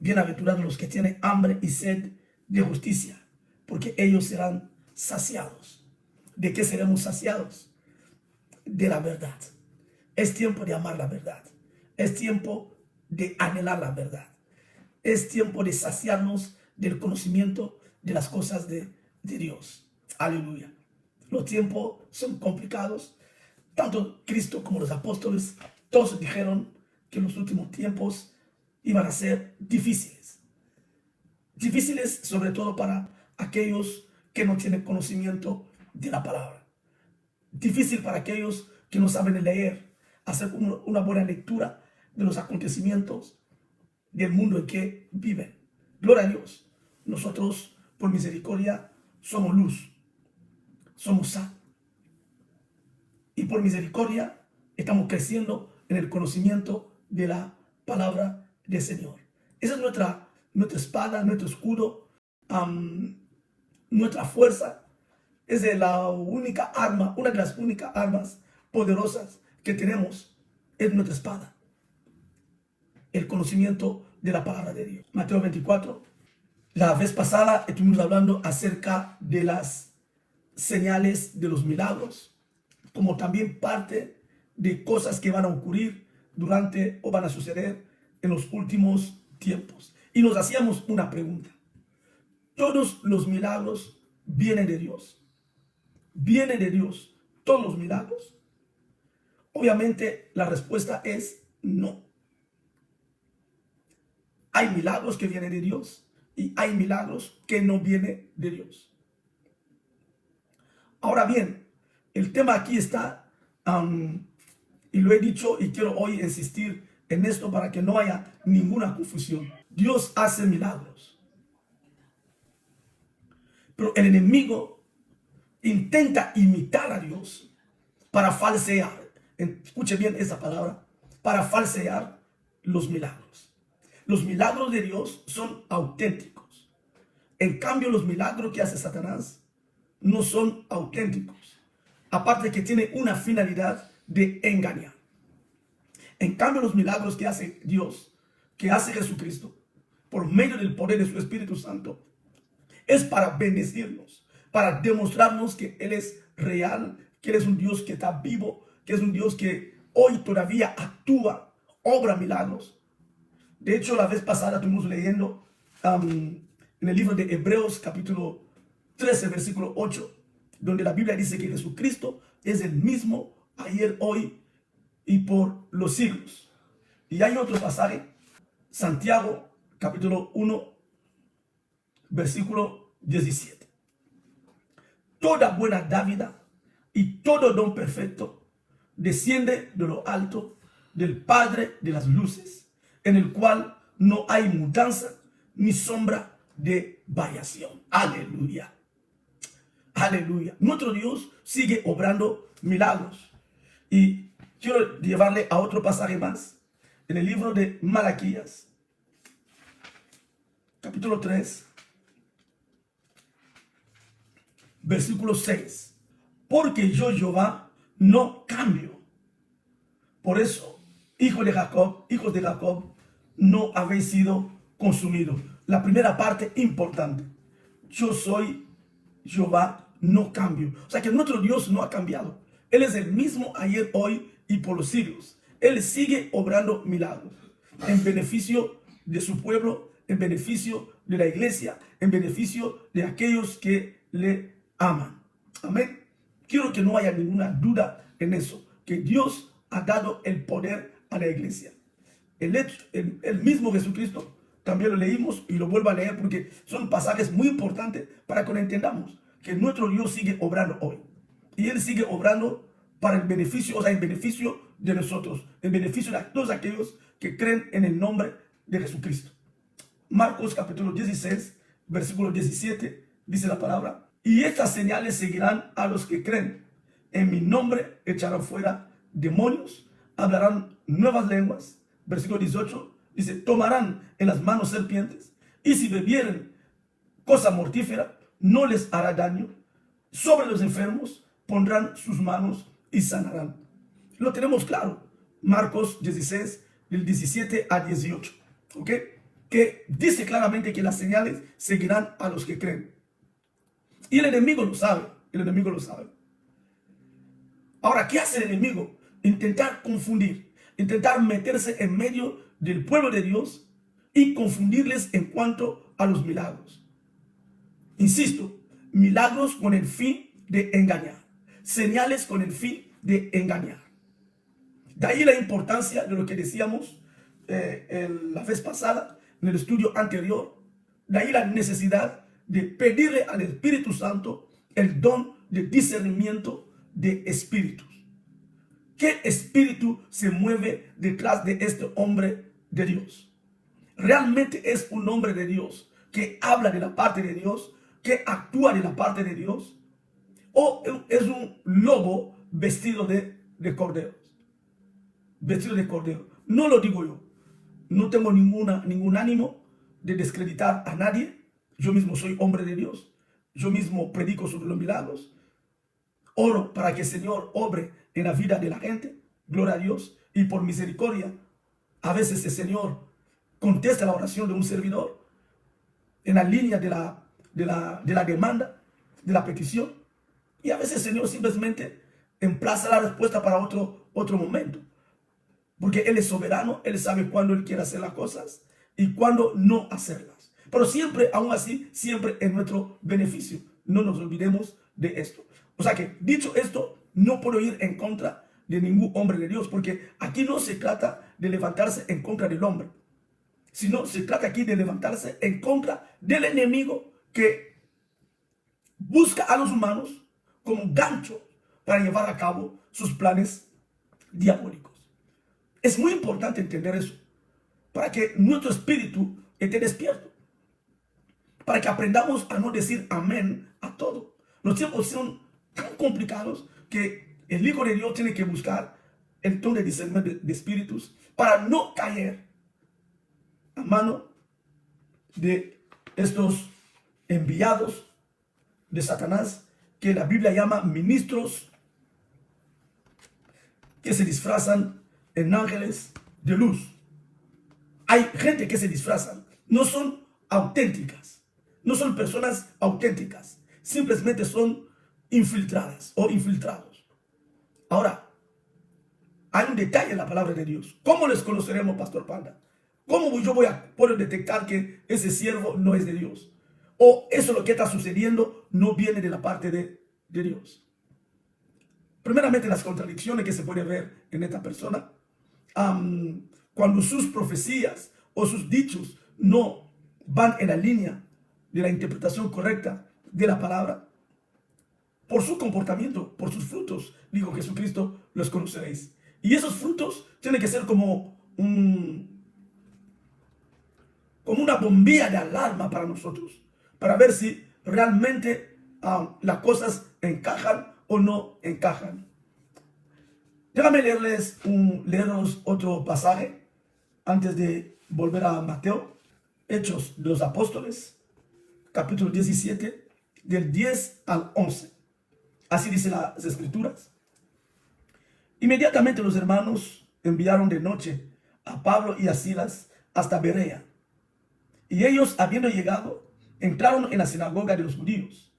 Bienaventurados los que tienen hambre y sed de justicia, porque ellos serán saciados. ¿De qué seremos saciados? De la verdad. Es tiempo de amar la verdad. Es tiempo de anhelar la verdad. Es tiempo de saciarnos del conocimiento de las cosas de Dios. Aleluya. Los tiempos son complicados. Tanto Cristo como los apóstoles, todos dijeron que los últimos tiempos iban a ser difíciles. Difíciles sobre todo para aquellos que no tienen conocimiento de la palabra. Difícil para aquellos que no saben leer, hacer una buena lectura de los acontecimientos del mundo en que viven. Gloria a Dios. Nosotros, por misericordia, somos luz, somos sal. Y por misericordia estamos creciendo en el conocimiento de la palabra del Señor. Esa es nuestra espada, nuestro escudo, nuestra fuerza. Es de la única arma, una de las únicas armas poderosas que tenemos es nuestra espada. El conocimiento de la palabra de Dios. Mateo 24. La vez pasada estuvimos hablando acerca de las señales de los milagros, como también parte de cosas que van a ocurrir durante o van a suceder en los últimos tiempos. Y nos hacíamos una pregunta. ¿Todos los milagros vienen de Dios? ¿Vienen de Dios todos los milagros? Obviamente la respuesta es no. Hay milagros que vienen de Dios y hay milagros que no vienen de Dios. Ahora bien, el tema aquí está, y lo he dicho y quiero hoy insistir en esto para que no haya ninguna confusión. Dios hace milagros, pero el enemigo intenta imitar a Dios para falsear. Escuche bien esa palabra, para falsear los milagros. Los milagros de Dios son auténticos. En cambio, los milagros que hace Satanás no son auténticos. Aparte que tiene una finalidad de engañar. En cambio, los milagros que hace Dios, que hace Jesucristo, por medio del poder de su Espíritu Santo, es para bendecirnos, para demostrarnos que Él es real, que Él es un Dios que está vivo, que es un Dios que hoy todavía actúa, obra milagros. De hecho, la vez pasada estuvimos leyendo en el libro de Hebreos, capítulo 13, versículo 8, donde la Biblia dice que Jesucristo es el mismo ayer, hoy y por los siglos. Y hay otro pasaje, Santiago, capítulo 1, versículo 17. Toda buena dádiva y todo don perfecto desciende de lo alto del Padre de las luces, en el cual no hay mudanza ni sombra de variación. Aleluya. Aleluya. Nuestro Dios sigue obrando milagros. Y quiero llevarle a otro pasaje más. En el libro de Malaquías, capítulo 3, versículo 6. Porque yo, Jehová, no cambio. Por eso, hijos de Jacob, no habéis sido consumidos. La primera parte importante. Yo soy Jehová, no cambio. O sea que nuestro Dios no ha cambiado. Él es el mismo ayer, hoy y por los siglos. Él sigue obrando milagros en beneficio de su pueblo, en beneficio de la iglesia, en beneficio de aquellos que le aman. Amén. Quiero que no haya ninguna duda en eso, que Dios ha dado el poder a la iglesia. El mismo Jesucristo, también lo leímos y lo vuelvo a leer porque son pasajes muy importantes para que lo entendamos, que nuestro Dios sigue obrando hoy. Y Él sigue obrando para el beneficio, o sea, en beneficio de nosotros, en beneficio de todos aquellos que creen en el nombre de Jesucristo. Marcos capítulo 16, versículo 17, dice la palabra: y estas señales seguirán a los que creen. En mi nombre echarán fuera demonios, hablarán nuevas lenguas. Versículo 18 dice: tomarán en las manos serpientes, y si bebieren cosa mortífera, no les hará daño. Sobre los enfermos pondrán sus manos y sanarán. Lo tenemos claro. Marcos 16, del 17 a 18. ¿Ok? que dice claramente que las señales seguirán a los que creen. Y el enemigo lo sabe, el enemigo lo sabe. Ahora, ¿qué hace el enemigo? Intentar confundir, intentar meterse en medio del pueblo de Dios y confundirles en cuanto a los milagros. Insisto, milagros con el fin de engañar, señales con el fin de engañar. De ahí la importancia de lo que decíamos la vez pasada, en el estudio anterior. De ahí la necesidad de pedirle al Espíritu Santo el don de discernimiento de espíritus. ¿Qué espíritu se mueve detrás de este hombre de Dios? ¿Realmente es un hombre de Dios que habla de la parte de Dios, que actúa de la parte de Dios? ¿O es un lobo vestido de corderos? Vestido de cordero. No lo digo yo. No tengo ningún ánimo de descreditar a nadie. Yo mismo soy hombre de Dios. Yo mismo predico sobre los milagros. Oro para que el Señor obre en la vida de la gente. Gloria a Dios. Y por misericordia, a veces el Señor contesta la oración de un servidor en la línea de la demanda, de la petición. Y a veces el Señor simplemente emplaza la respuesta para otro momento. Porque Él es soberano, Él sabe cuándo Él quiere hacer las cosas y cuándo no hacerlas. Pero siempre, aún así, siempre en nuestro beneficio. No nos olvidemos de esto. O sea que, dicho esto, no puedo ir en contra de ningún hombre de Dios, porque aquí no se trata de levantarse en contra del hombre, sino se trata aquí de levantarse en contra del enemigo que busca a los humanos como gancho para llevar a cabo sus planes diabólicos. Es muy importante entender eso, para que nuestro espíritu esté despierto, para que aprendamos a no decir amén a todo. Los tiempos son tan complicados que el Hijo de Dios tiene que buscar el don de discernimiento de espíritus para no caer a mano de estos enviados de Satanás, que la Biblia llama ministros, que se disfrazan en ángeles de luz. Hay gente que se disfrazan, no son auténticas, no son personas auténticas, simplemente son infiltradas o infiltrados. Ahora, hay un detalle en la palabra de Dios. ¿Cómo les conoceremos, Pastor Panda? ¿Cómo yo voy a poder detectar que ese siervo no es de Dios? O eso lo que está sucediendo no viene de la parte de Dios. Primeramente, las contradicciones que se puede ver en esta persona. Cuando sus profecías o sus dichos no van en la línea de la interpretación correcta de la palabra, por su comportamiento, por sus frutos, dijo Jesucristo, los conoceréis. Y esos frutos tienen que ser como una bombilla de alarma para nosotros, para ver si realmente las cosas encajan o no encajan. Déjame leerles otro pasaje antes de volver a Mateo. Hechos de los Apóstoles, capítulo 17, del 10 al 11. Así dice las Escrituras. Inmediatamente los hermanos enviaron de noche a Pablo y a Silas hasta Berea. Y ellos, habiendo llegado, entraron en la sinagoga de los judíos.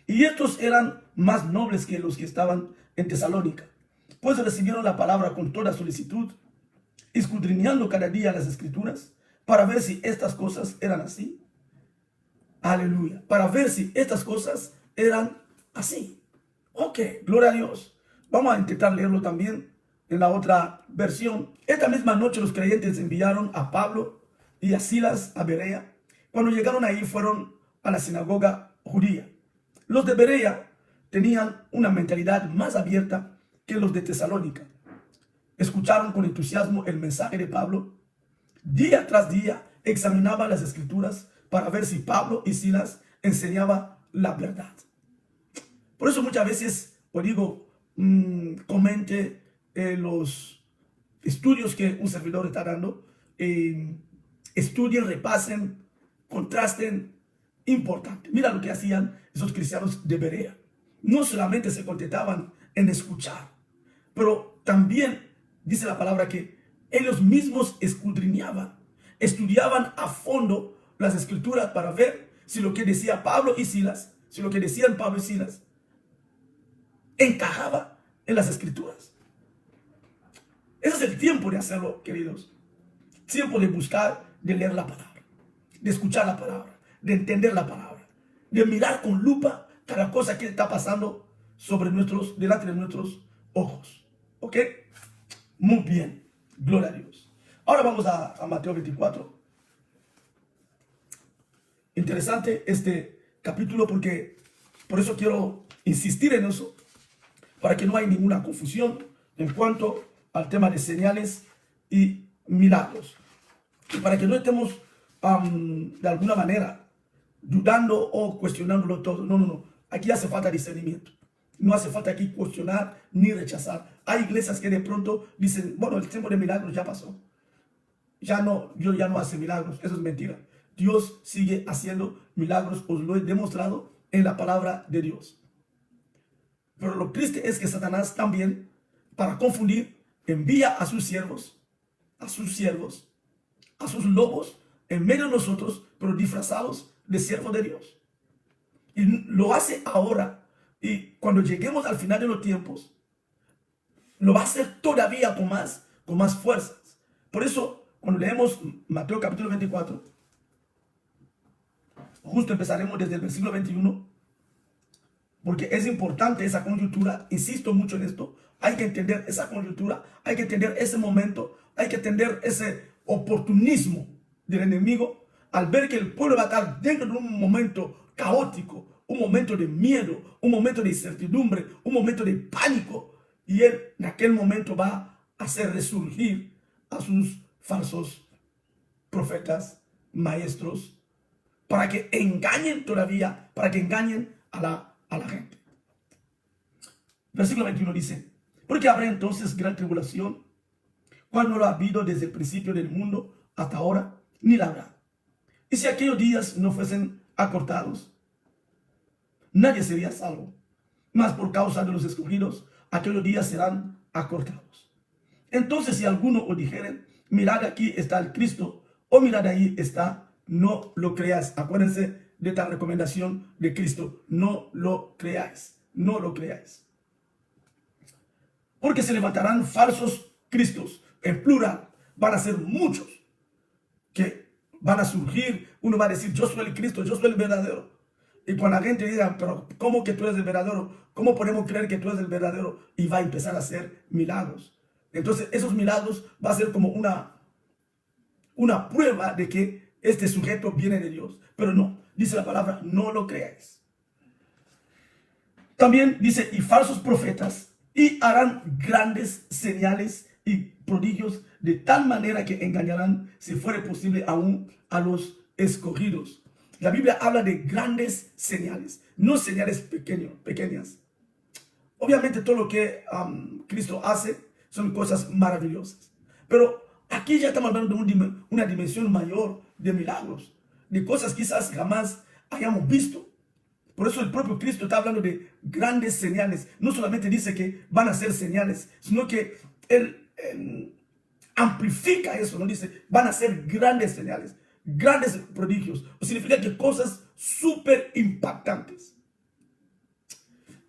Y estos eran más nobles que los que estaban en Tesalónica, pues recibieron la palabra con toda solicitud, escudriñando cada día las Escrituras, para ver si estas cosas eran así. Aleluya. Para ver si estas cosas eran así. Ok, gloria a Dios. Vamos a intentar leerlo también en la otra versión. Esta misma noche los creyentes enviaron a Pablo y a Silas a Berea. Cuando llegaron ahí, fueron a la sinagoga judía. Los de Berea tenían una mentalidad más abierta que los de Tesalónica. Escucharon con entusiasmo el mensaje de Pablo. Día tras día examinaban las Escrituras para ver si Pablo y Silas enseñaban la verdad. Por eso muchas veces os digo, comente los estudios que un servidor está dando. Estudien, repasen, contrasten. Importante. Mira lo que hacían esos cristianos de Berea. No solamente se contentaban en escuchar, pero también dice la palabra que ellos mismos escudriñaban. estudiaban a fondo las escrituras para ver si lo que decía Pablo y Silas, si lo que decían Pablo y Silas, encajaba en las escrituras. Ese es el tiempo de hacerlo, queridos. Tiempo de buscar, de leer la palabra, de escuchar la palabra, de entender la palabra, de mirar con lupa cada cosa que está pasando delante de nuestros ojos. ¿Ok? Muy bien. Gloria a Dios. Ahora vamos a Mateo 24. Interesante este capítulo porque por eso quiero insistir en eso, para que no haya ninguna confusión en cuanto al tema de señales y milagros. Y para que no estemos de alguna manera dudando o cuestionándolo todo. No. Aquí hace falta discernimiento. No hace falta aquí cuestionar ni rechazar. Hay iglesias que de pronto dicen, bueno, el tiempo de milagros ya pasó. Dios ya no hace milagros. Eso es mentira. Dios sigue haciendo milagros. Os lo he demostrado en la palabra de Dios. Pero lo triste es que Satanás también, para confundir, envía a sus siervos, a sus lobos, en medio de nosotros, pero disfrazados de siervos de Dios. Y lo hace ahora. Y cuando lleguemos al final de los tiempos, lo va a hacer todavía con más fuerzas. Por eso, cuando leemos Mateo capítulo 24, justo empezaremos desde el versículo 21, porque es importante esa coyuntura. Insisto mucho en esto. Hay que entender esa coyuntura, hay que entender ese momento, hay que entender ese oportunismo del enemigo al ver que el pueblo va a estar dentro de un momento caótico, un momento de miedo, un momento de incertidumbre, un momento de pánico. Y él en aquel momento va a hacer resurgir a sus falsos profetas, maestros, para que engañen todavía, para que engañen a la gente. Versículo 21 dice, porque habrá entonces gran tribulación, cual no lo ha habido desde el principio del mundo hasta ahora, ni la habrá. Y si aquellos días no fuesen acortados, nadie sería salvo. Mas por causa de los escogidos, aquellos días serán acortados. Entonces, si alguno os dijere, mirad, aquí está el Cristo, o mirad, ahí está, no lo creáis. Acuérdense de esta recomendación de Cristo. No lo creáis. No lo creáis. Porque se levantarán falsos cristos, en plural. Van a ser muchos que van a surgir. Uno va a decir, yo soy el Cristo, yo soy el verdadero. Y cuando la gente diga, pero ¿cómo que tú eres el verdadero? ¿Cómo podemos creer que tú eres el verdadero? Y va a empezar a hacer milagros. Entonces esos milagros va a ser como una prueba de que este sujeto viene de Dios. Pero no, dice la palabra, no lo creáis. También dice, y falsos profetas, y harán grandes señales y prodigios, de tal manera que engañarán, si fuere posible, aún a los escogidos. La Biblia habla de grandes señales, no señales pequeñas. Obviamente todo lo que Cristo hace son cosas maravillosas. Pero aquí ya estamos hablando de una dimensión mayor de milagros, de cosas quizás jamás hayamos visto. Por eso el propio Cristo está hablando de grandes señales. No solamente dice que van a ser señales, sino que Él amplifica eso, no dice van a ser grandes señales, grandes prodigios. O significa que cosas súper impactantes.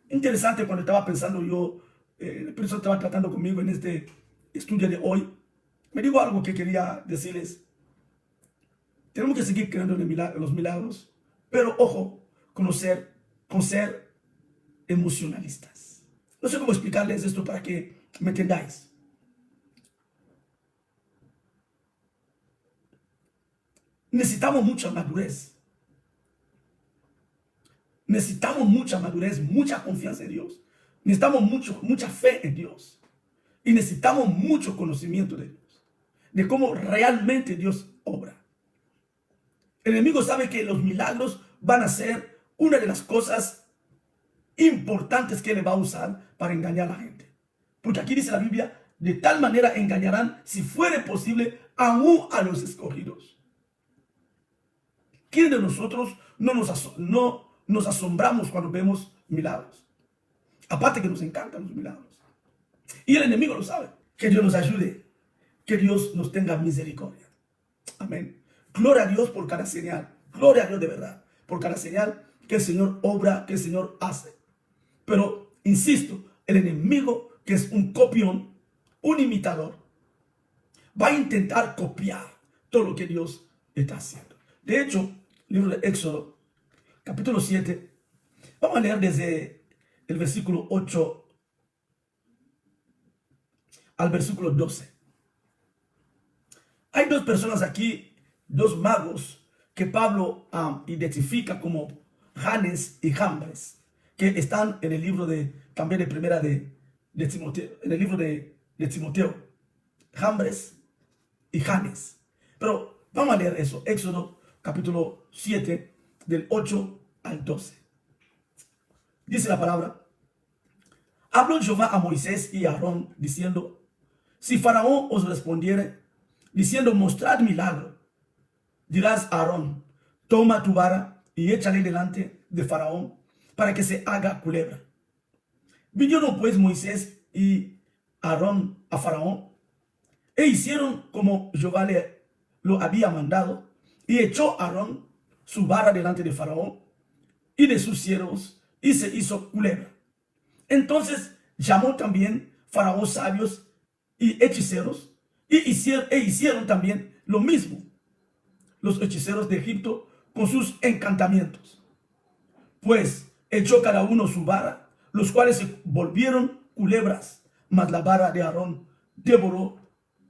Interesante cuando estaba pensando yo, el Espíritu Santo estaba tratando conmigo en este estudio de hoy. Me digo algo que quería decirles. Tenemos que seguir creyendo en los milagros, pero ojo, con ser emocionalistas. No sé cómo explicarles esto para que me entendáis. Necesitamos mucha madurez. Necesitamos mucha madurez, mucha confianza en Dios. Necesitamos mucha fe en Dios. Y necesitamos mucho conocimiento de Dios, de cómo realmente Dios obra. El enemigo sabe que los milagros van a ser una de las cosas importantes que le va a usar para engañar a la gente. Porque aquí dice la Biblia, de tal manera engañarán, si fuere posible, aún a los escogidos. ¿Quién de nosotros no nos asombramos cuando vemos milagros? Aparte que nos encantan los milagros. Y el enemigo lo sabe. Que Dios nos ayude. Que Dios nos tenga misericordia. Amén. Gloria a Dios por cada señal. Gloria a Dios de verdad por cada señal que el Señor obra, que el Señor hace. Pero, insisto, el enemigo, que es un copión, un imitador, va a intentar copiar todo lo que Dios está haciendo. De hecho, libro de Éxodo, capítulo 7, vamos a leer desde el versículo 8 al versículo 12. Hay dos personas aquí, dos magos, que Pablo identifica como Janes y Jambres, que están en el libro también de primera de Timoteo, en el libro de Timoteo, Jambres y Janes. Pero vamos a leer eso, Éxodo capítulo 7, del 8 al 12. Dice la palabra: habló Jehová a Moisés y a Aarón, diciendo: si Faraón os respondiere, diciendo, mostrad milagro, dirás a Aarón: toma tu vara y échale delante de Faraón, para que se haga culebra. Vinieron pues Moisés y Aarón a Faraón, e hicieron como Jehová lo había mandado, y echó Aarón su vara delante de Faraón y de sus siervos, y se hizo culebra. Entonces llamó también Faraón sabios y hechiceros, e hicieron también lo mismo los hechiceros de Egipto con sus encantamientos. Pues echó cada uno su vara, los cuales se volvieron culebras, mas la vara de Aarón devoró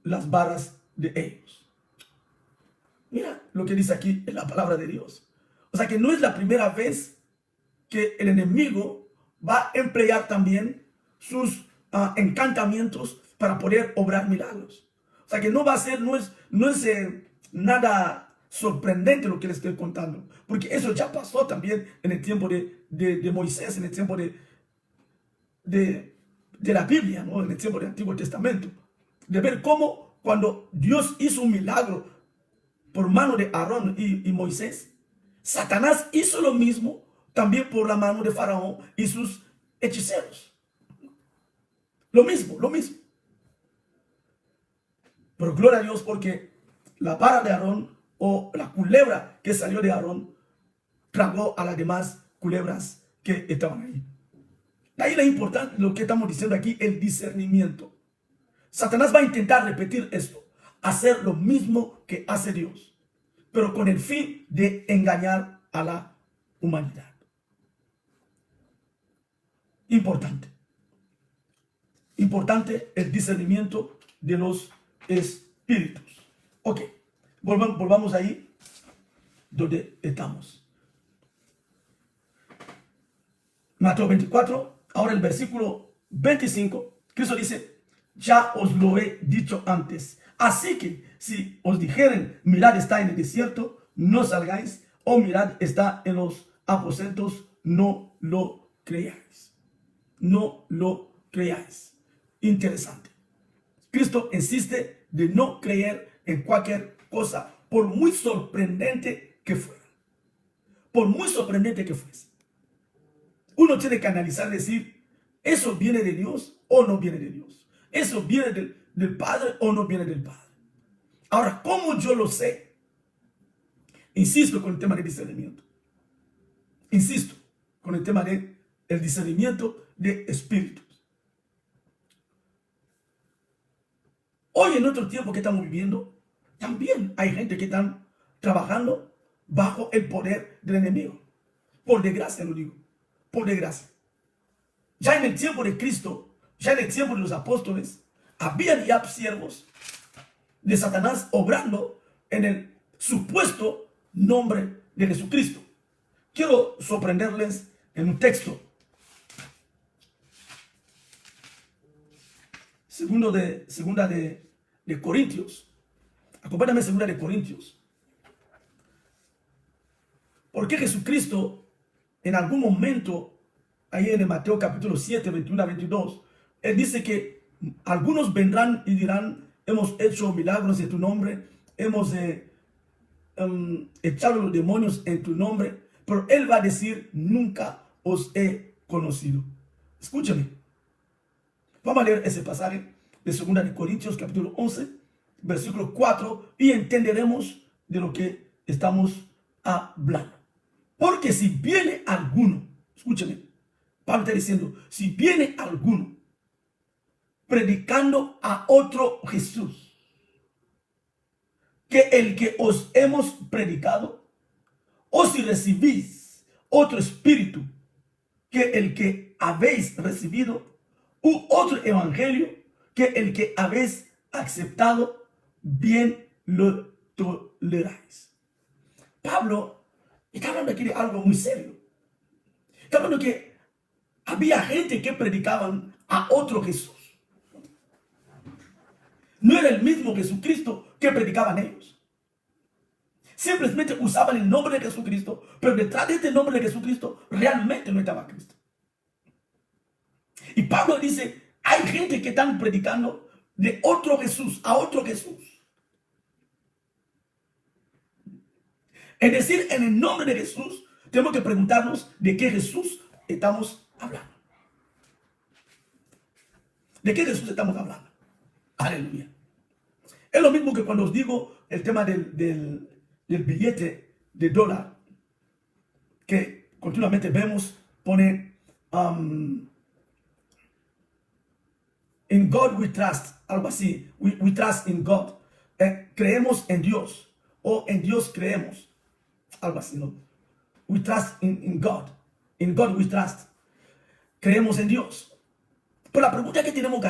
las varas de ellos. Mira lo que dice aquí en la palabra de Dios. O sea que no es la primera vez que el enemigo va a emplear también sus encantamientos para poder obrar milagros. O sea que no va a ser, no es nada sorprendente lo que les estoy contando, porque eso ya pasó también en el tiempo de Moisés, en el tiempo de la Biblia, ¿no? En el tiempo del Antiguo Testamento, de ver cómo cuando Dios hizo un milagro por mano de Aarón y Moisés, Satanás hizo lo mismo también por la mano de Faraón y sus hechiceros. Lo mismo. Pero gloria a Dios, porque la vara de Aarón, o la culebra que salió de Aarón, tragó a las demás culebras que estaban ahí. De ahí la importancia, lo que estamos diciendo aquí, el discernimiento. Satanás va a intentar repetir esto, hacer lo mismo que hace Dios, pero con el fin de engañar a la humanidad. Importante el discernimiento de los espíritus. Ok, volvamos ahí donde estamos. Mateo 24, ahora el versículo 25, Cristo dice: ya os lo he dicho antes, así que si os dijeren, mirad está en el desierto, no salgáis, o mirad está en los aposentos, no lo creáis. No lo creáis. Interesante. Cristo insiste de no creer en cualquier cosa, por muy sorprendente que fuera. Por muy sorprendente que fuese. Uno tiene que analizar, decir, ¿eso viene de Dios o no viene de Dios? ¿Eso viene del Padre o no viene del Padre? Ahora, ¿cómo yo lo sé? Insisto con el tema del discernimiento. Insisto con el tema del discernimiento de espíritus. Hoy, en otro tiempo que estamos viviendo, también hay gente que están trabajando bajo el poder del enemigo. Por desgracia lo digo, por desgracia. Ya en el tiempo de Cristo, ya en el tiempo de los apóstoles, había ya siervos de Satanás obrando en el supuesto nombre de Jesucristo. Quiero sorprenderles en un texto. Segunda de Corintios. Acompáñame, segunda de Corintios. Porque Jesucristo, en algún momento, ahí en el Mateo capítulo 7, 21 a 22, él dice que algunos vendrán y dirán: hemos hecho milagros en tu nombre, hemos echado los demonios en tu nombre, pero él va a decir: nunca os he conocido. Escúchame. Vamos a leer ese pasaje de 2 de Corintios capítulo 11, versículo 4, y entenderemos de lo que estamos hablando. Porque si viene alguno, escúcheme, Pablo está diciendo, si viene alguno predicando a otro Jesús, que el que os hemos predicado, o si recibís otro espíritu que el que habéis recibido, u otro evangelio que el que habéis aceptado, bien lo toleráis. Pablo está hablando aquí de algo muy serio. Está hablando que había gente que predicaban a otro Jesús. No era el mismo Jesucristo que predicaban ellos. Simplemente usaban el nombre de Jesucristo, pero detrás de este nombre de Jesucristo realmente no estaba Cristo. Y Pablo dice, hay gente que están predicando de otro Jesús a otro Jesús. Es decir, en el nombre de Jesús, tenemos que preguntarnos de qué Jesús estamos hablando. ¿De qué Jesús estamos hablando? Aleluya. Es lo mismo que cuando os digo el tema del billete de dólar, que continuamente vemos, pone, in God we trust, algo así, we trust in God. Creemos en Dios, o en Dios creemos, algo así, ¿no? We trust in God we trust. Creemos en Dios. Pero la pregunta que tenemos que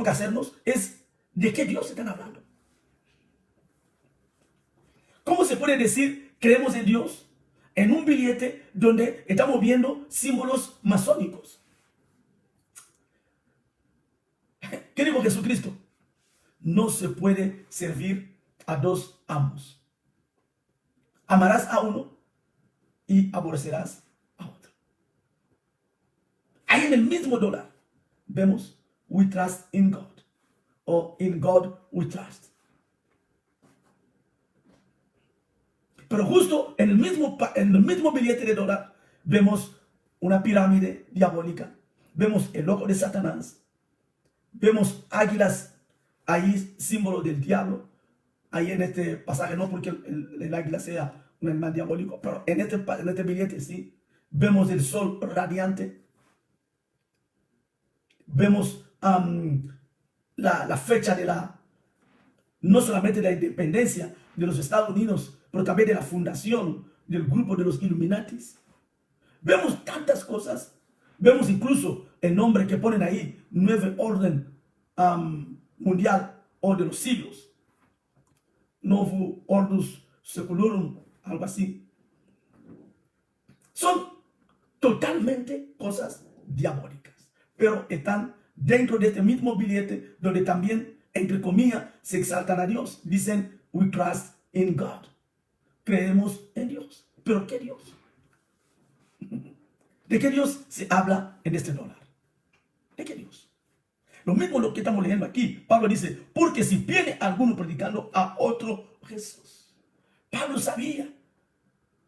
hacernos es, ¿de qué Dios están hablando? ¿Cómo se puede decir creemos en Dios en un billete donde estamos viendo símbolos masónicos? ¿Qué dijo Jesucristo? No se puede servir a dos amos. Amarás a uno y aborrecerás a otro. Ahí en el mismo dólar vemos we trust in God, o in God we trust. Pero justo en el mismo billete de dólar vemos una pirámide diabólica, vemos el ojo de Satanás, vemos águilas ahí, símbolo del diablo. Ahí en este pasaje, no porque el águila sea un animal diabólico, pero en este billete sí, vemos el sol radiante, vemos la fecha no solamente de la independencia de los Estados Unidos, pero también de la fundación del grupo de los Illuminatis. Vemos tantas cosas, vemos incluso el nombre que ponen ahí, Nuevo Orden Mundial o de los siglos, Novo Ordus Secularum, algo así. Son totalmente cosas diabólicas, pero están dentro de este mismo billete donde también, entre comillas, se exaltan a Dios. Dicen, we trust in God. Creemos en Dios. ¿Pero qué Dios? ¿De qué Dios se habla en este dólar? ¿De qué Dios? Lo mismo lo que estamos leyendo aquí. Pablo dice, porque si viene alguno predicando a otro Jesús. Pablo sabía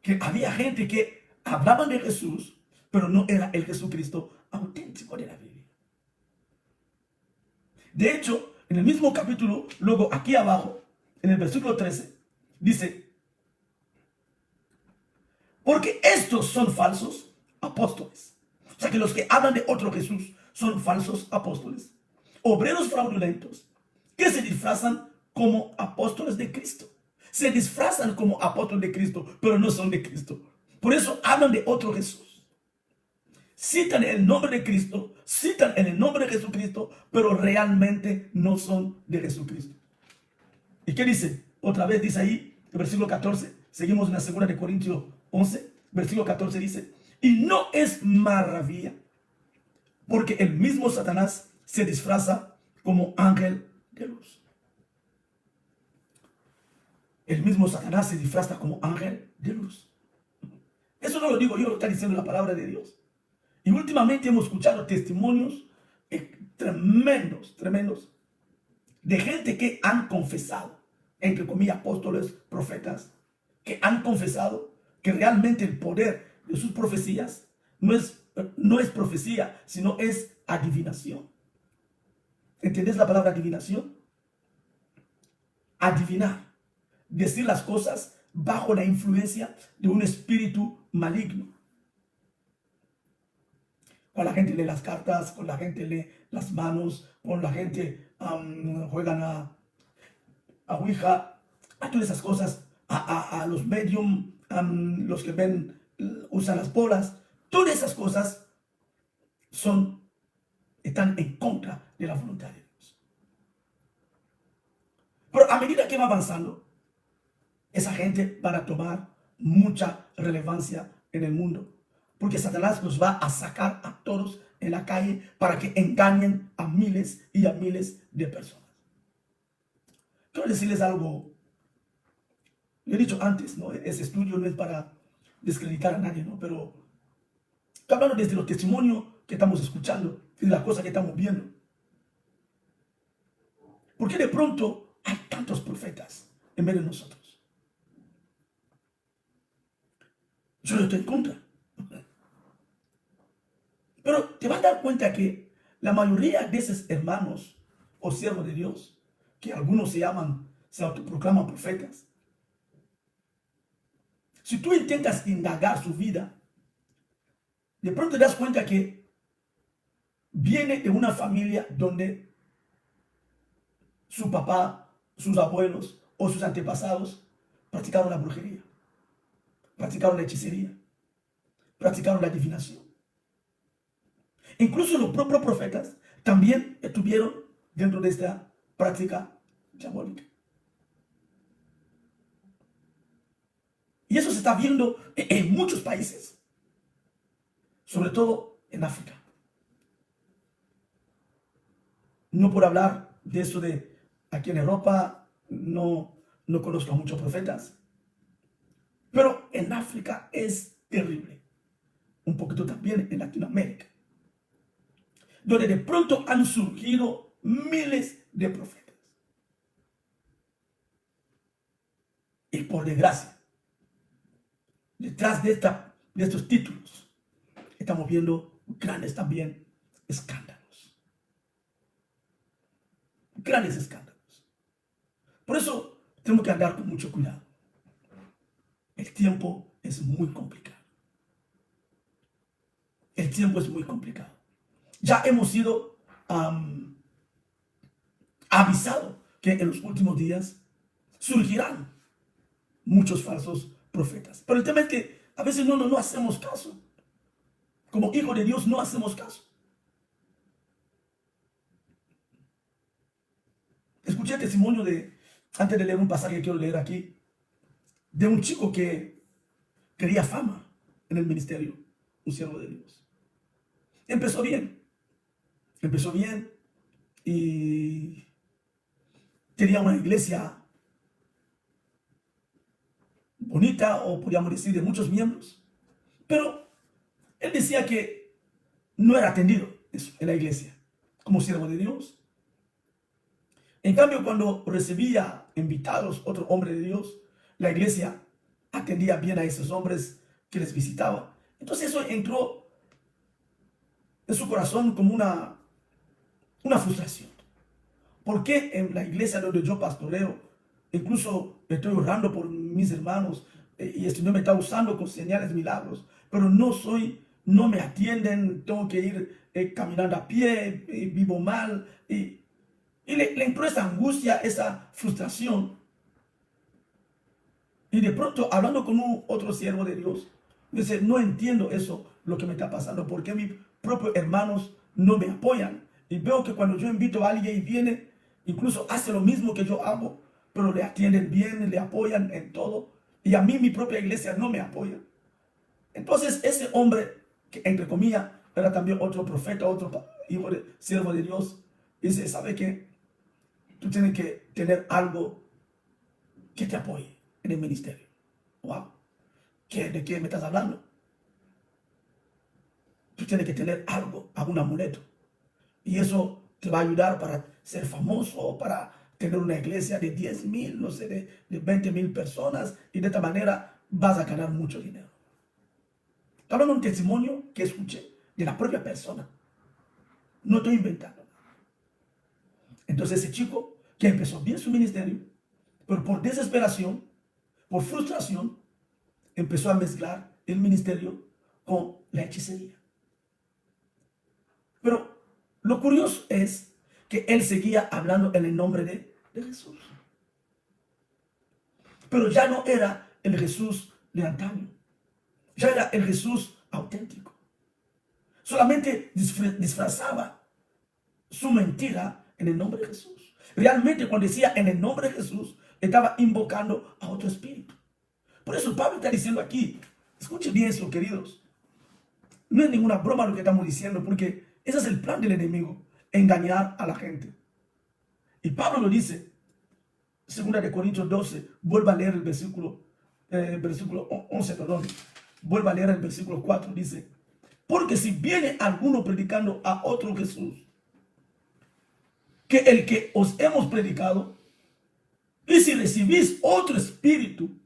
que había gente que hablaban de Jesús, pero no era el Jesucristo auténtico de la Biblia. De hecho, en el mismo capítulo, luego aquí abajo, en el versículo 13, dice, porque estos son falsos apóstoles. O sea que los que hablan de otro Jesús son falsos apóstoles, obreros fraudulentos, que se disfrazan como apóstoles de Cristo. Se disfrazan como apóstoles de Cristo, pero no son de Cristo. Por eso hablan de otro Jesús. Citan el nombre de Cristo, citan en el nombre de Jesucristo, pero realmente no son de Jesucristo. ¿Y qué dice? Otra vez dice ahí, el versículo 14, seguimos en la segunda de Corintios 11, versículo 14 dice, y no es maravilla, porque el mismo Satanás se disfraza como ángel de luz. El mismo Satanás se disfraza como ángel de luz. Eso no lo digo yo, lo está diciendo la palabra de Dios. Y últimamente hemos escuchado testimonios tremendos de gente que han confesado, entre comillas, apóstoles, profetas, que han confesado que realmente el poder de sus profecías no es profecía, sino es adivinación. ¿Entendés la palabra adivinación? Adivinar, decir las cosas bajo la influencia de un espíritu maligno. Cuando la gente lee las cartas, cuando la gente lee las manos, cuando la gente juegan a Ouija, a todas esas cosas, a los medium, los que ven, usan las bolas, todas esas cosas están en contra de la voluntad de Dios. Pero a medida que va avanzando, esa gente va a tomar mucha relevancia en el mundo. Porque Satanás los va a sacar a todos en la calle para que engañen a miles y a miles de personas. Quiero decirles algo. Lo he dicho antes, ¿no? Ese estudio no es para descreditar a nadie, ¿no? Pero estoy hablando desde los testimonios que estamos escuchando y de las cosas que estamos viendo. ¿Por qué de pronto hay tantos profetas en vez de nosotros? Yo no estoy en contra. Pero te vas a dar cuenta que la mayoría de esos hermanos o siervos de Dios, que algunos se autoproclaman profetas, si tú intentas indagar su vida, de pronto te das cuenta que viene de una familia donde su papá, sus abuelos o sus antepasados practicaron la brujería, practicaron la hechicería, practicaron la adivinación. Incluso los propios profetas también estuvieron dentro de esta práctica diabólica. Y eso se está viendo en muchos países, sobre todo en África. No por hablar de eso de aquí en Europa, no conozco a muchos profetas, pero en África es terrible. Un poquito también en Latinoamérica, donde de pronto han surgido miles de profetas. Y por desgracia, detrás de estos títulos, estamos viendo grandes también escándalos. Grandes escándalos. Por eso tenemos que andar con mucho cuidado. El tiempo es muy complicado. El tiempo es muy complicado. Ya hemos sido avisados que en los últimos días surgirán muchos falsos profetas. Pero el tema es que a veces no hacemos caso. Como hijos de Dios no hacemos caso. Escuché el testimonio antes de leer un pasaje que quiero leer aquí, de un chico que quería fama en el ministerio, un siervo de Dios. Empezó bien y tenía una iglesia bonita, o podríamos decir de muchos miembros, pero él decía que no era atendido en la iglesia como siervo de Dios. En cambio, cuando recibía invitados, otro hombre de Dios, la iglesia atendía bien a esos hombres que les visitaba. Entonces eso entró en su corazón como una frustración. ¿Por qué en la iglesia donde yo pastoreo, incluso estoy orando por mis hermanos y el Señor me está usando con señales, milagros, pero no me atienden, tengo que ir caminando a pie, vivo mal, y le entró esa angustia, esa frustración? Y de pronto, hablando con otro siervo de Dios, dice: no entiendo eso, lo que me está pasando, porque mis propios hermanos no me apoyan. Y veo que cuando yo invito a alguien y viene, incluso hace lo mismo que yo hago, pero le atienden bien, le apoyan en todo. Y a mí mi propia iglesia no me apoya. Entonces ese hombre, que entre comillas era también otro profeta, otro hijo de siervo de Dios, dice: ¿sabe qué? Tú tienes que tener algo que te apoye en el ministerio. Wow. ¿De qué me estás hablando? Tú tienes que tener algún amuleto. Y eso te va a ayudar para ser famoso, para tener una iglesia de 10,000, no sé, de 20,000 personas. Y de esta manera vas a ganar mucho dinero. Estoy hablando de un testimonio que escuché de la propia persona. No estoy inventando. Entonces ese chico que empezó bien su ministerio, pero por desesperación, por frustración, empezó a mezclar el ministerio con la hechicería. Pero lo curioso es que él seguía hablando en el nombre de Jesús. Pero ya no era el Jesús de antaño. Ya era el Jesús auténtico. Solamente disfrazaba su mentira en el nombre de Jesús. Realmente cuando decía en el nombre de Jesús, estaba invocando a otro espíritu. Por eso Pablo está diciendo aquí, escuchen bien eso, queridos. No es ninguna broma lo que estamos diciendo, porque ese es el plan del enemigo, engañar a la gente. Y Pablo lo dice, 2 Corintios 12, vuelva a leer el versículo 11, perdón. Vuelva a leer el versículo 4, dice, porque si viene alguno predicando a otro Jesús, que el que os hemos predicado, y si recibís otro espíritu,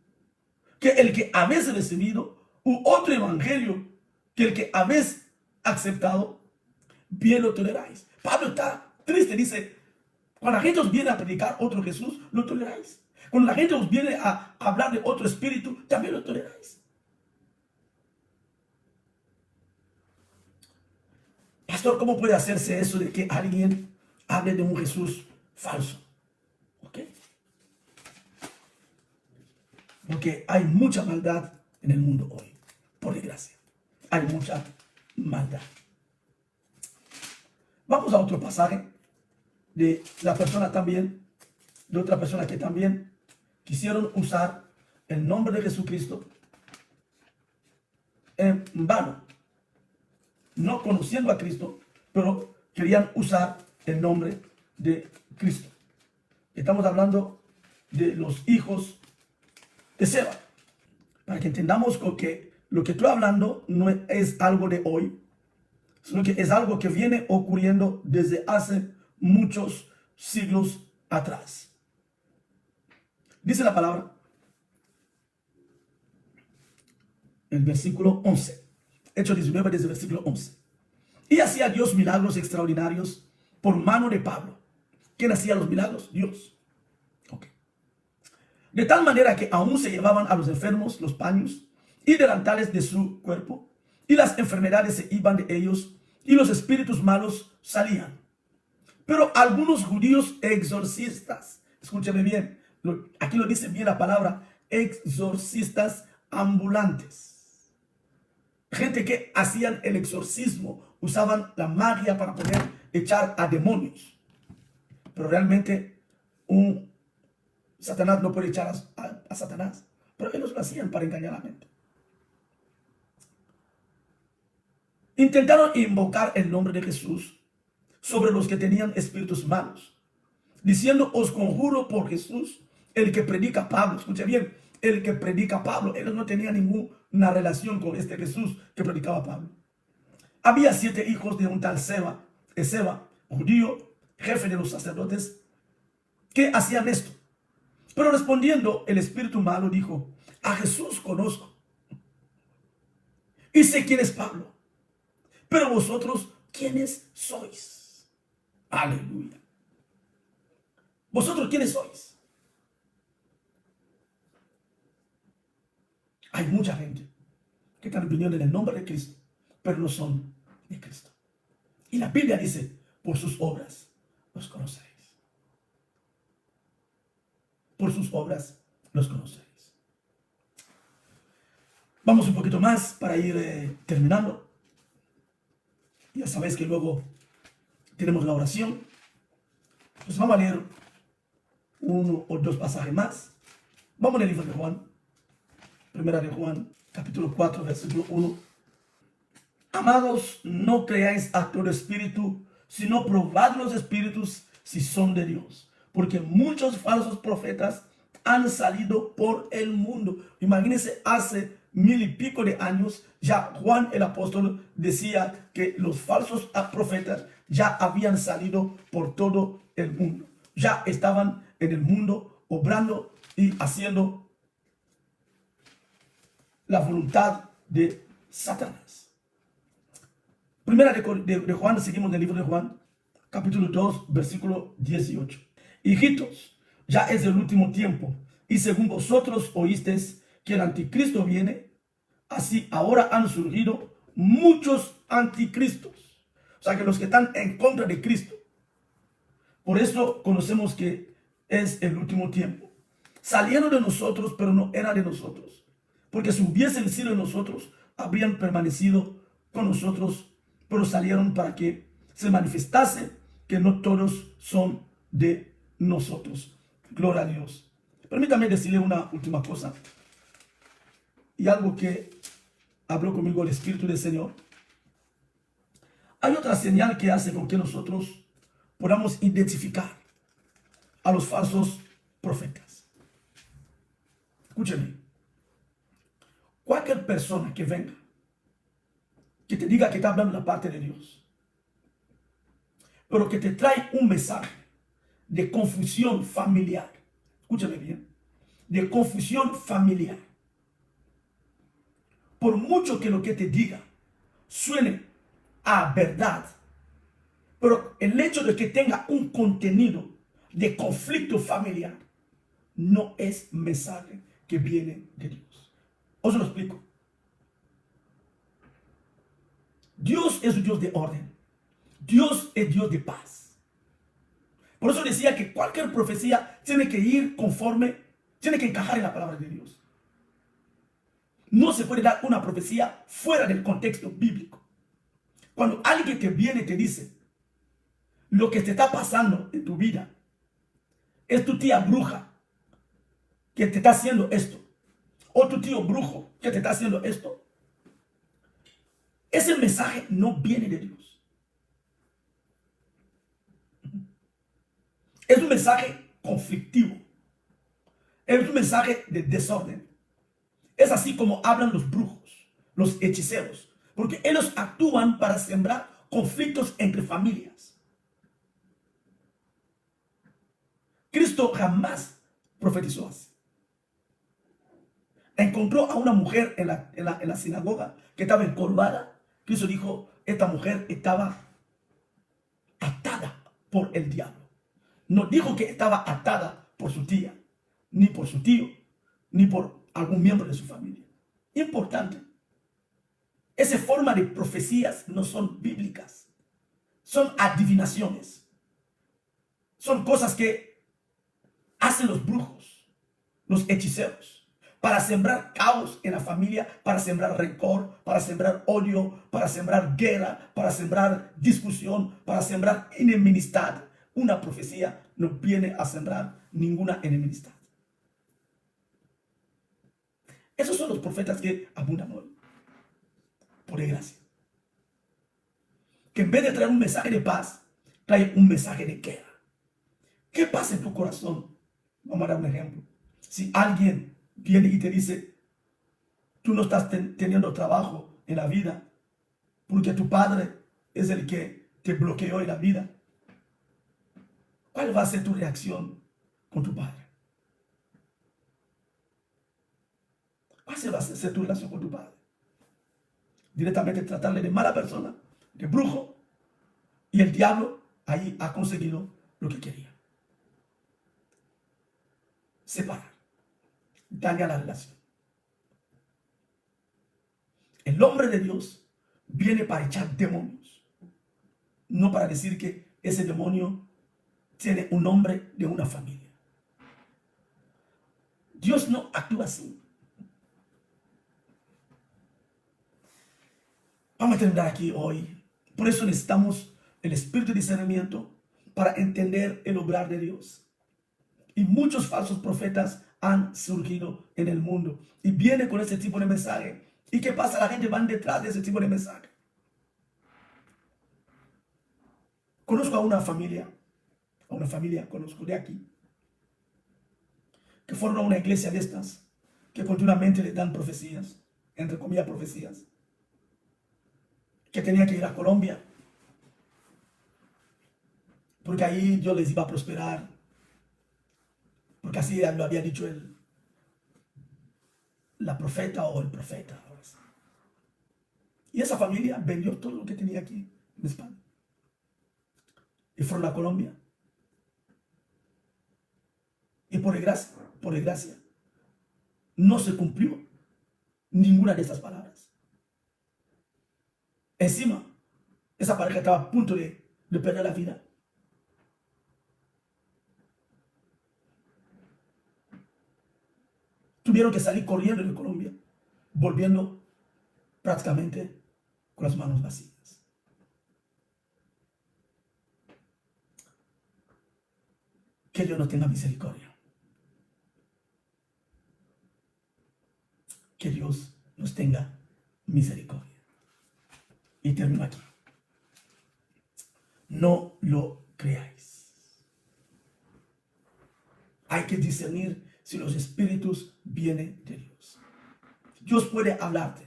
que el que habéis recibido, u otro evangelio, que el que habéis aceptado, bien lo toleráis. Pablo está triste, dice, cuando la gente os viene a predicar otro Jesús, lo toleráis. Cuando la gente os viene a hablar de otro espíritu, también lo toleráis. Pastor, ¿cómo puede hacerse eso de que alguien hable de un Jesús falso? ¿Ok? Porque hay mucha maldad en el mundo hoy, por desgracia. Hay mucha maldad. Vamos a otro pasaje de la persona también, de otra persona que también quisieron usar el nombre de Jesucristo en vano, no conociendo a Cristo, pero querían usar el nombre de Cristo. Estamos hablando de los hijos de Seba, para que entendamos que lo que estoy hablando no es algo de hoy, sino que es algo que viene ocurriendo desde hace muchos siglos atrás. Dice la palabra, el versículo 11, Hechos 19, desde el versículo 11. Y hacía Dios milagros extraordinarios por mano de Pablo. ¿Quién hacía los milagros? Dios. Okay. De tal manera que aún se llevaban a los enfermos los paños y delantales de su cuerpo, y las enfermedades se iban de ellos, y los espíritus malos salían. Pero algunos judíos exorcistas, escúcheme bien, aquí lo dice bien la palabra, exorcistas ambulantes. Gente que hacían el exorcismo, usaban la magia para poder echar a demonios. Pero realmente Satanás no puede echar a Satanás. Pero ellos lo hacían para engañar a la mente. Intentaron invocar el nombre de Jesús sobre los que tenían espíritus malos, diciendo, os conjuro por Jesús, el que predica Pablo. Escucha bien, el que predica Pablo. Ellos no tenían ninguna relación con este Jesús que predicaba Pablo. Había 7 hijos de un tal Seba, judío, jefe de los sacerdotes, que hacían esto. Pero respondiendo, el espíritu malo dijo, a Jesús conozco y sé quién es Pablo, pero vosotros, ¿quiénes sois? Aleluya. ¿Vosotros quiénes sois? Hay mucha gente que están viniendo en el nombre de Cristo, pero no son de Cristo. Y la Biblia dice, por sus obras los conoceréis. Por sus obras los conoceréis. Vamos un poquito más para ir terminando. Ya sabéis que luego tenemos la oración. Pues vamos a leer 1 o 2 pasajes más. Vamos al libro de Juan. Primera de Juan, capítulo 4, versículo 1. Amados, no creáis a todo espíritu, sino probad los espíritus si son de Dios. Porque muchos falsos profetas han salido por el mundo. Imagínense, hace 1000 y pico de años, ya Juan el apóstol decía que los falsos profetas ya habían salido por todo el mundo. Ya estaban en el mundo obrando y haciendo la voluntad de Satanás. Primera de Juan, seguimos en el libro de Juan, capítulo 2, versículo 18. Hijitos, ya es el último tiempo, y según vosotros oísteis que el anticristo viene, así ahora han surgido muchos anticristos. O sea que los que están en contra de Cristo. Por eso conocemos que es el último tiempo. Salieron de nosotros, pero no eran de nosotros. Porque si hubiesen sido de nosotros, habrían permanecido con nosotros, pero salieron para que se manifestase que no todos son de nosotros. Gloria a Dios. Permítame decirle una última cosa. Y algo que habló conmigo el Espíritu del Señor. Hay otra señal que hace con que nosotros podamos identificar a los falsos profetas. Escúcheme. Cualquier persona que venga, que te diga que está hablando la parte de Dios, pero que te trae un mensaje de confusión familiar. Escúchame bien. De confusión familiar. Por mucho que lo que te diga suene a verdad, pero el hecho de que tenga un contenido de conflicto familiar no es mensaje que viene de Dios. Os lo explico. Dios es un Dios de orden. Dios es Dios de paz. Por eso decía que cualquier profecía tiene que ir conforme, tiene que encajar en la palabra de Dios. No se puede dar una profecía fuera del contexto bíblico. Cuando alguien te viene y te dice, lo que te está pasando en tu vida es tu tía bruja que te está haciendo esto, o tu tío brujo que te está haciendo esto, ese mensaje no viene de Dios. Es un mensaje conflictivo. Es un mensaje de desorden. Es así como hablan los brujos, los hechiceros, porque ellos actúan para sembrar conflictos entre familias. Cristo jamás profetizó así. Encontró a una mujer en la sinagoga que estaba encorvada. Cristo dijo, esta mujer estaba atada por el diablo. No dijo que estaba atada por su tía, ni por su tío, ni por algún miembro de su familia. Importante. Esa forma de profecías no son bíblicas. Son adivinaciones. Son cosas que hacen los brujos, los hechiceros, para sembrar caos en la familia, para sembrar rencor, para sembrar odio, para sembrar guerra, para sembrar discusión, para sembrar enemistad. Una profecía no viene a sembrar ninguna enemistad. Esos son los profetas que abundan hoy, por desgracia. Que en vez de traer un mensaje de paz, trae un mensaje de guerra. ¿Qué pasa en tu corazón? Vamos a dar un ejemplo. Si alguien viene y te dice, tú no estás teniendo trabajo en la vida porque tu padre es el que te bloqueó en la vida, ¿cuál va a ser tu reacción con tu padre? ¿Cuál va a ser tu relación con tu padre? Directamente tratarle de mala persona, de brujo, y el diablo ahí ha conseguido lo que quería. Separar, daña la relación. El hombre de Dios viene para echar demonios, no para decir que ese demonio tiene un nombre de una familia. Dios no actúa así. Vamos a terminar aquí hoy. Por eso necesitamos el espíritu de discernimiento para entender el obrar de Dios. Y muchos falsos profetas han surgido en el mundo y vienen con ese tipo de mensaje. ¿Y qué pasa? La gente va detrás de ese tipo de mensaje. Conozco a una familia conozco de aquí, que fueron a una iglesia de estas, que continuamente le dan profecías, entre comillas profecías, que tenía que ir a Colombia, porque ahí Dios les iba a prosperar, porque así lo había dicho la profeta o el profeta. Y esa familia vendió todo lo que tenía aquí en España. y fueron a Colombia. Y por desgracia, no se cumplió ninguna de esas palabras. Encima, esa pareja estaba a punto de perder la vida. Tuvieron que salir corriendo de Colombia, volviendo prácticamente con las manos vacías. Que Dios nos tenga misericordia. Que Dios nos tenga misericordia. Y termino aquí. No lo creáis. Hay que discernir si los espíritus vienen de Dios. Dios puede hablarte.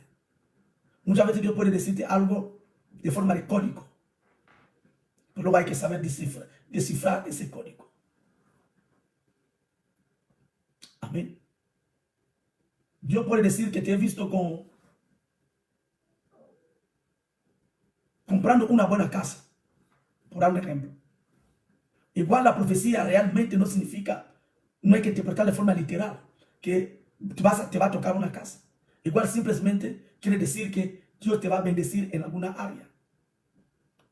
Muchas veces Dios puede decirte algo de forma de código. Pero luego hay que saber descifrar ese código. Amén. Dios puede decir que te he visto comprando una buena casa, por dar un ejemplo. Igual la profecía realmente no significa, no hay que interpretar de forma literal, que te va a tocar una casa. Igual simplemente quiere decir que Dios te va a bendecir en alguna área.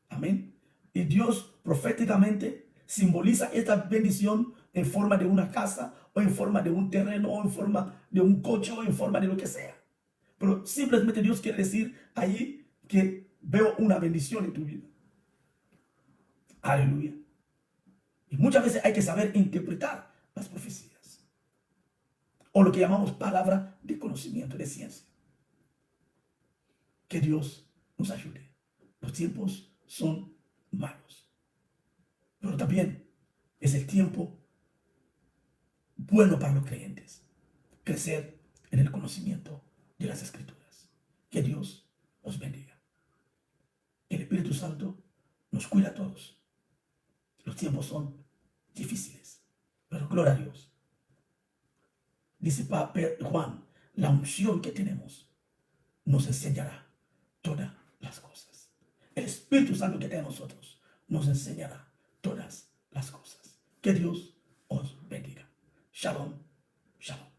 Amén. Y Dios proféticamente simboliza esta bendición en forma de una casa, o en forma de un terreno, o en forma de un coche, o en forma de lo que sea. Pero simplemente Dios quiere decir ahí que veo una bendición en tu vida. Aleluya. Y muchas veces hay que saber interpretar las profecías, o lo que llamamos palabra de conocimiento, de ciencia. Que Dios nos ayude. Los tiempos son malos, pero también es el tiempo bueno para los creyentes crecer en el conocimiento de las Escrituras. Que Dios os bendiga. Que el Espíritu Santo nos cuida a todos. Los tiempos son difíciles, pero gloria a Dios. Dice Juan, la unción que tenemos nos enseñará todas las cosas. El Espíritu Santo que tiene en nosotros nos enseñará todas las cosas. Que Dios os bendiga. Shalom, shalom.